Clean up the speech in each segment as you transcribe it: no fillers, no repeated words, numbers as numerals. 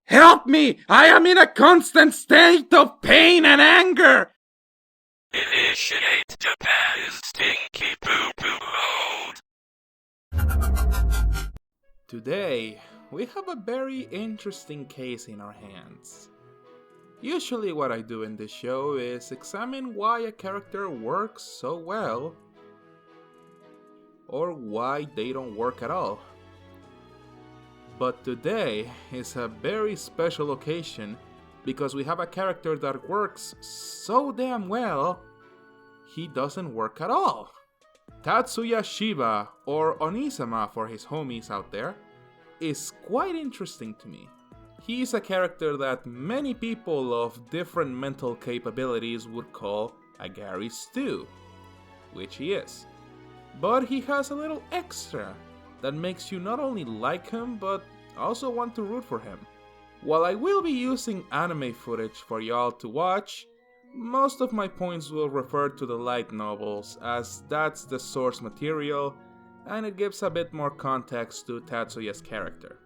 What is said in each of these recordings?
Help me! I am in a constant state of pain and anger! Initiate Japan's stinky poo-poo mode. Today, we have a very interesting case in our hands. Usually what I do in this show is examine why a character works so well, or why they don't work at all. But today is a very special occasion because we have a character that works so damn well, he doesn't work at all. Tatsuya Shiba, or Onisama for his homies out there, is quite interesting to me. He is a character that many people of different mental capabilities would call a Gary Stew, which he is. But he has a little extra that makes you not only like him, but also want to root for him. While I will be using anime footage for y'all to watch, most of my points will refer to the light novels, as that's the source material, and it gives a bit more context to Tatsuya's character.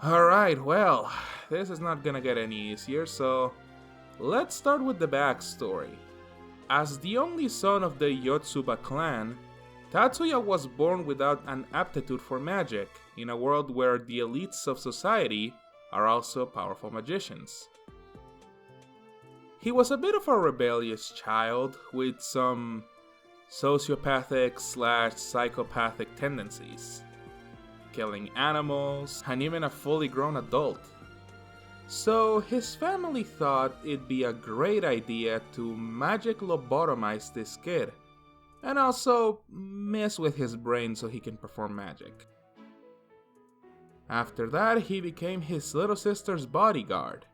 Alright, well, this is not gonna get any easier, so let's start with the backstory. As the only son of the Yotsuba clan, Tatsuya was born without an aptitude for magic, in a world where the elites of society are also powerful magicians. He was a bit of a rebellious child with some sociopathic/psychopathic tendencies, killing animals, and even a fully grown adult. So his family thought it'd be a great idea to magic lobotomize this kid, and also mess with his brain so he can perform magic. After that, he became his little sister's bodyguard.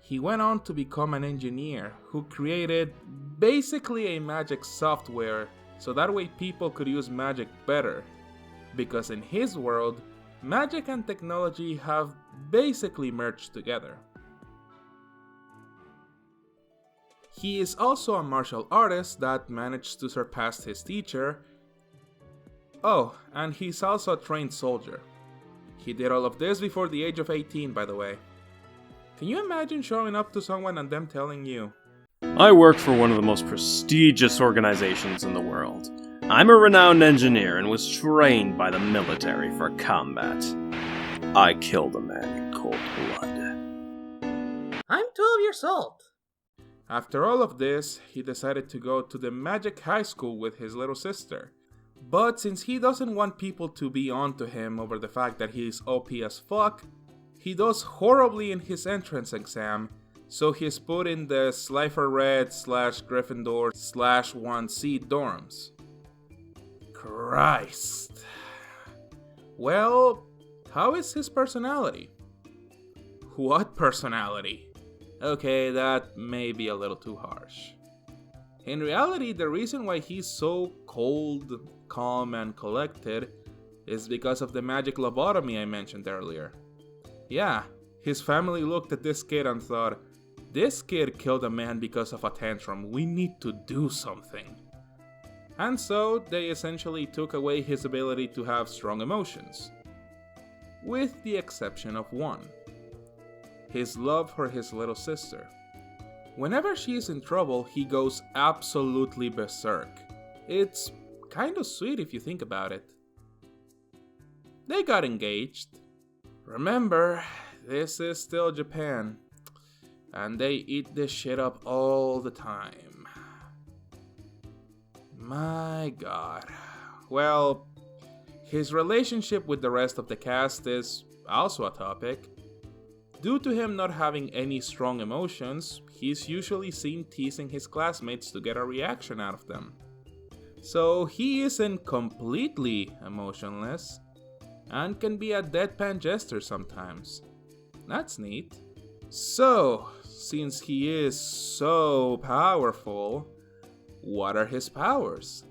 He went on to become an engineer who created basically a magic software so that way people could use magic better, because in his world, magic and technology have basically merged together. He is also a martial artist that managed to surpass his teacher. Oh, and he's also a trained soldier. He did all of this before the age of 18, by the way. Can you imagine showing up to someone and them telling you, I work for one of the most prestigious organizations in the world. I'm a renowned engineer and was trained by the military for combat. I killed a man in cold blood. I'm 12 years old. After all of this, he decided to go to the magic high school with his little sister. But since he doesn't want people to be onto him over the fact that he's OP as fuck, he does horribly in his entrance exam, so he's put in the Slifer Red/Gryffindor/1C dorms. Christ. Well, how is his personality? What personality? Okay, that may be a little too harsh. In reality, the reason why he's so cold, calm, and collected is because of the magic lobotomy I mentioned earlier. Yeah, his family looked at this kid and thought, this kid killed a man because of a tantrum, we need to do something. And so, they essentially took away his ability to have strong emotions. With the exception of one. His love for his little sister. Whenever she's in trouble, he goes absolutely berserk. It's kind of sweet if you think about it. They got engaged. Remember, this is still Japan, and they eat this shit up all the time. My god. Well, his relationship with the rest of the cast is also a topic. Due to him not having any strong emotions, he's usually seen teasing his classmates to get a reaction out of them. So he isn't completely emotionless, and can be a deadpan jester sometimes. That's neat. So, since he is so powerful, what are his powers?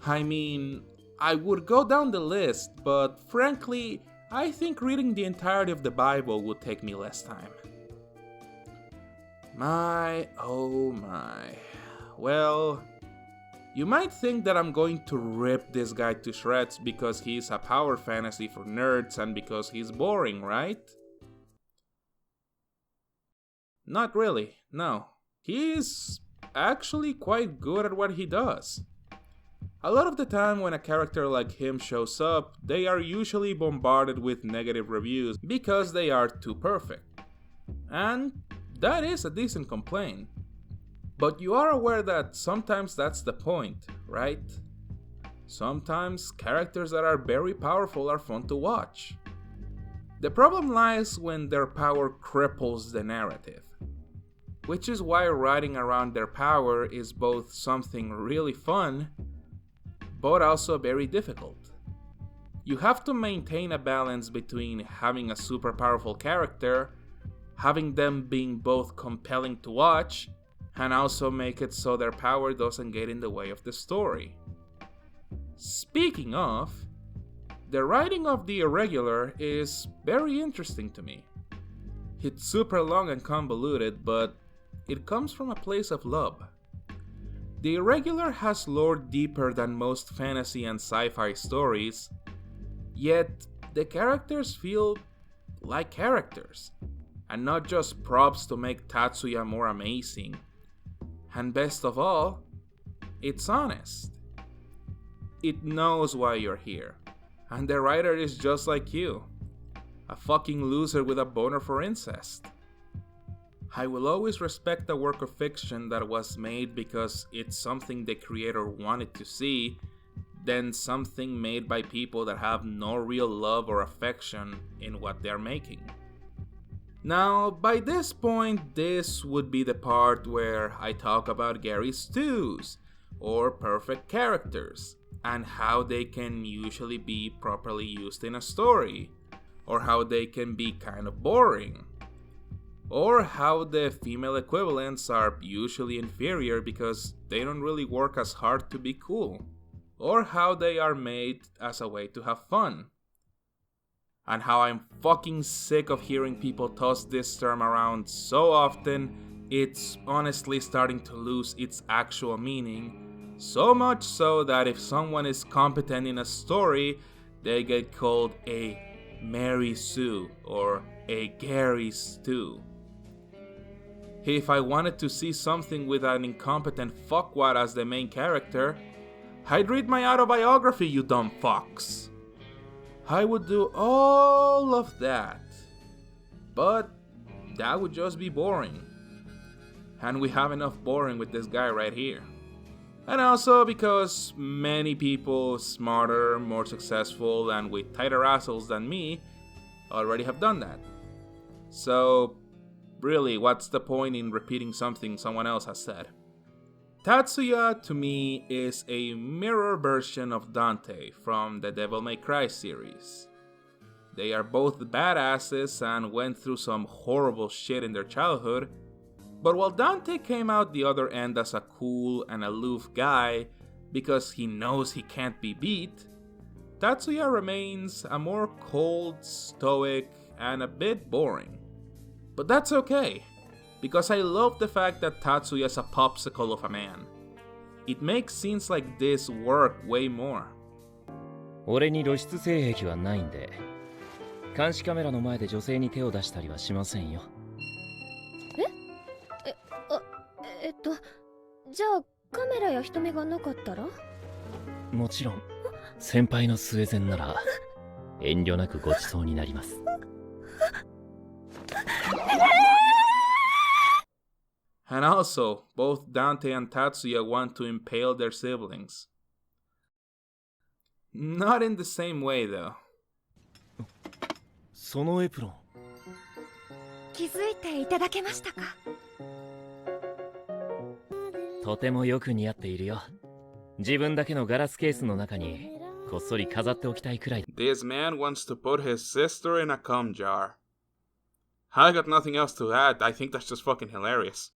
I mean, I would go down the list, but frankly, I think reading the entirety of the Bible would take me less time. My, oh my. Well, You might think that I'm going to rip this guy to shreds because he's a power fantasy for nerds and because he's boring, right? Not really, no. He's actually quite good at what he does. A lot of the time when a character like him shows up, they are usually bombarded with negative reviews because they are too perfect. And that is a decent complaint. But you are aware that sometimes that's the point, right? Sometimes characters that are very powerful are fun to watch. The problem lies when their power cripples the narrative. Which is why riding around their power is both something really fun, but also very difficult. You have to maintain a balance between having a super powerful character, having them being both compelling to watch, and also make it so their power doesn't get in the way of the story. Speaking of, the writing of the Irregular is very interesting to me. It's super long and convoluted, but it comes from a place of love. The Irregular has lore deeper than most fantasy and sci-fi stories, yet the characters feel like characters, and not just props to make Tatsuya more amazing. And best of all, it's honest. It knows why you're here, and the writer is just like you, a fucking loser with a boner for incest. I will always respect a work of fiction that was made because it's something the creator wanted to see, than something made by people that have no real love or affection in what they're making. Now, by this point, this would be the part where I talk about Gary stews, or perfect characters, and how they can usually be properly used in a story, or how they can be kind of boring, or how the female equivalents are usually inferior because they don't really work as hard to be cool, or how they are made as a way to have fun. And how I'm fucking sick of hearing people toss this term around so often, it's honestly starting to lose its actual meaning, so much so that if someone is competent in a story, they get called a Mary Sue or a Gary Stew. If I wanted to see something with an incompetent fuckwad as the main character, I'd read my autobiography, you dumb fucks. I would do all of that, but that would just be boring. And we have enough boring with this guy right here. And also because many people smarter, more successful, and with tighter assholes than me already have done that. So, really, what's the point in repeating something someone else has said? Tatsuya, to me, is a mirror version of Dante from the Devil May Cry series. They are both badasses and went through some horrible shit in their childhood, but while Dante came out the other end as a cool and aloof guy because he knows he can't be beat, Tatsuya remains a more cold, stoic, and a bit boring. But that's okay, because I love the fact that Tatsuya is a popsicle of a man. It makes scenes like this work way more. 俺に露出性癖はないんで、監視カメラの前で女性に手を出したりはしませんよ。じゃあカメラや人目がなかったら？もちろん、先輩のスウェゼンなら遠慮なくご馳走になります。And also, both Dante and Tatsuya want to impale their siblings. Not in the same way, though. そのエプロン。気づいていただけましたか？とてもよく似合っているよ。自分だけのガラスケースの中にこっそり飾っておきたいくらい。This man wants to put his sister in a cum jar. I got nothing else to add. I think that's just fucking hilarious.